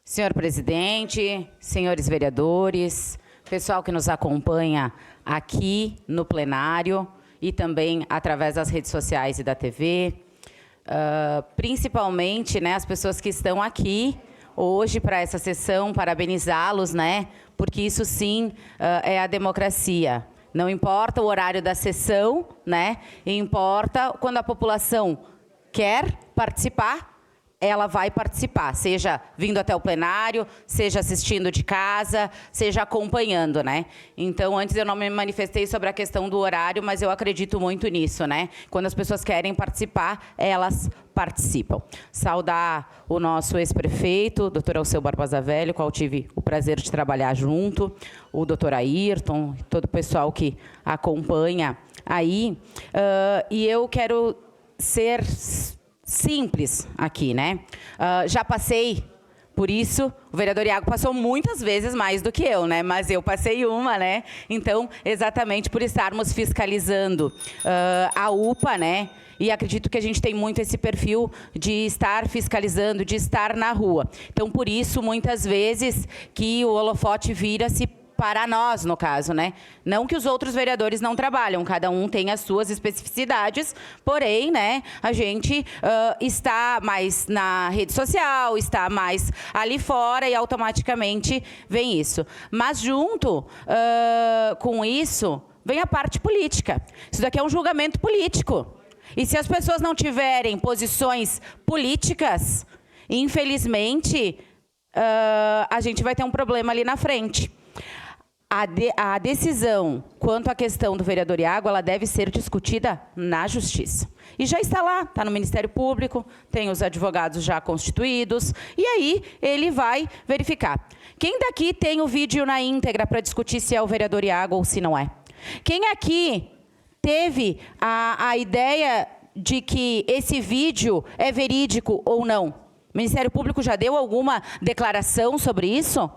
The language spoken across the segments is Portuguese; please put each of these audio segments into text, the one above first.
Senhor presidente, senhores vereadores, pessoal que nos acompanha aqui no plenário e também através das redes sociais e da TV, principalmente, né, as pessoas que estão aqui hoje para essa sessão, parabenizá-los, né, porque isso sim é a democracia. Não importa o horário da sessão, né, importa quando a população quer participar, ela vai participar, seja vindo até o plenário, seja assistindo de casa, seja acompanhando, né? Então, antes eu não me manifestei sobre a questão do horário, mas eu acredito muito nisso, né? Quando as pessoas querem participar, elas participam. Saudar o nosso ex-prefeito, doutor Alceu Barbosa Velho, com o qual tive o prazer de trabalhar junto, o doutor Ayrton, todo o pessoal que acompanha aí. E eu quero ser simples aqui, né? Já passei por isso, o vereador Iago passou muitas vezes mais do que eu, né? Mas eu passei uma, né? Então, exatamente por estarmos fiscalizando a UPA, né? E acredito que a gente tem muito esse perfil de estar fiscalizando, de estar na rua. Então, por isso, muitas vezes, que o holofote vira-se para nós, no caso, né? Não que os outros vereadores não trabalham, cada um tem as suas especificidades, porém, né, a gente está mais na rede social, está mais ali fora e automaticamente vem isso. Mas junto com isso, vem a parte política. Isso daqui é um julgamento político. E se as pessoas não tiverem posições políticas, infelizmente, a gente vai ter um problema ali na frente. A decisão quanto à questão do vereador Iago, ela deve ser discutida na Justiça. E já está lá, está no Ministério Público, tem os advogados já constituídos, e aí ele vai verificar. Quem daqui tem o vídeo na íntegra para discutir se é o vereador Iago ou se não é? Quem aqui teve a ideia de que esse vídeo é verídico ou não? O Ministério Público já deu alguma declaração sobre isso?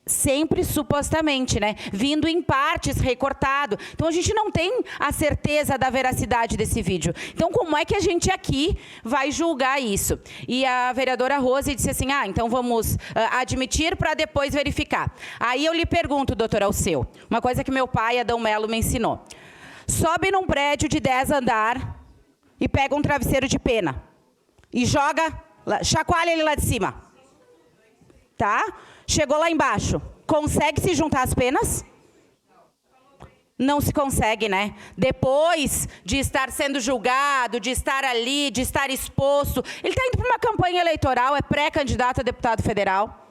Sempre supostamente, né? Vindo em partes, recortado. Então, a gente não tem a certeza da veracidade desse vídeo. Então, como é que a gente aqui vai julgar isso? E a vereadora Rose disse assim, então vamos admitir para depois verificar. Aí eu lhe pergunto, doutor Alceu, uma coisa que meu pai, Adão Melo, me ensinou. Sobe num prédio de 10 andares e pega um travesseiro de pena. E joga, chacoalha ele lá de cima. Tá? Chegou lá embaixo, consegue se juntar as penas? Não se consegue, né? Depois de estar sendo julgado, de estar ali, de estar exposto, ele está indo para uma campanha eleitoral, é pré-candidato a deputado federal.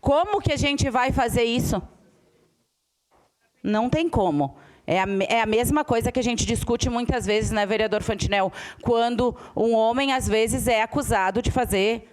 Como que a gente vai fazer isso? Não tem como. É a mesma coisa que a gente discute muitas vezes, né, vereador Fantinel? Quando um homem, às vezes, é acusado de fazer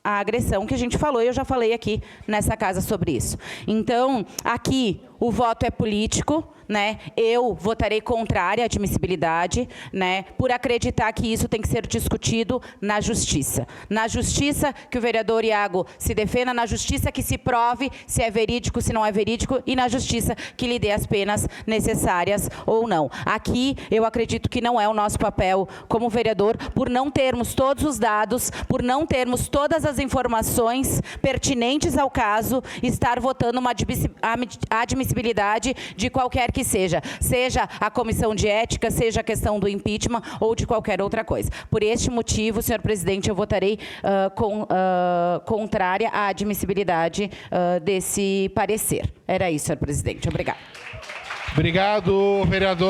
a agressão que a gente falou, e eu já falei aqui nessa casa sobre isso. Então, aqui, o voto é político, né? Eu votarei contrária à admissibilidade, né? Por acreditar que isso tem que ser discutido na Justiça. Na Justiça, que o vereador Iago se defenda, na Justiça que se prove se é verídico, se não é verídico, e na Justiça que lhe dê as penas necessárias ou não. Aqui, eu acredito que não é o nosso papel como vereador, por não termos todos os dados, por não termos todas as informações pertinentes ao caso, estar votando uma admissibilidade de qualquer que seja a comissão de ética, seja a questão do impeachment ou de qualquer outra coisa. Por este motivo, senhor presidente, eu votarei contrária à admissibilidade desse parecer. Era isso, senhor presidente. Obrigada. Obrigado, vereador.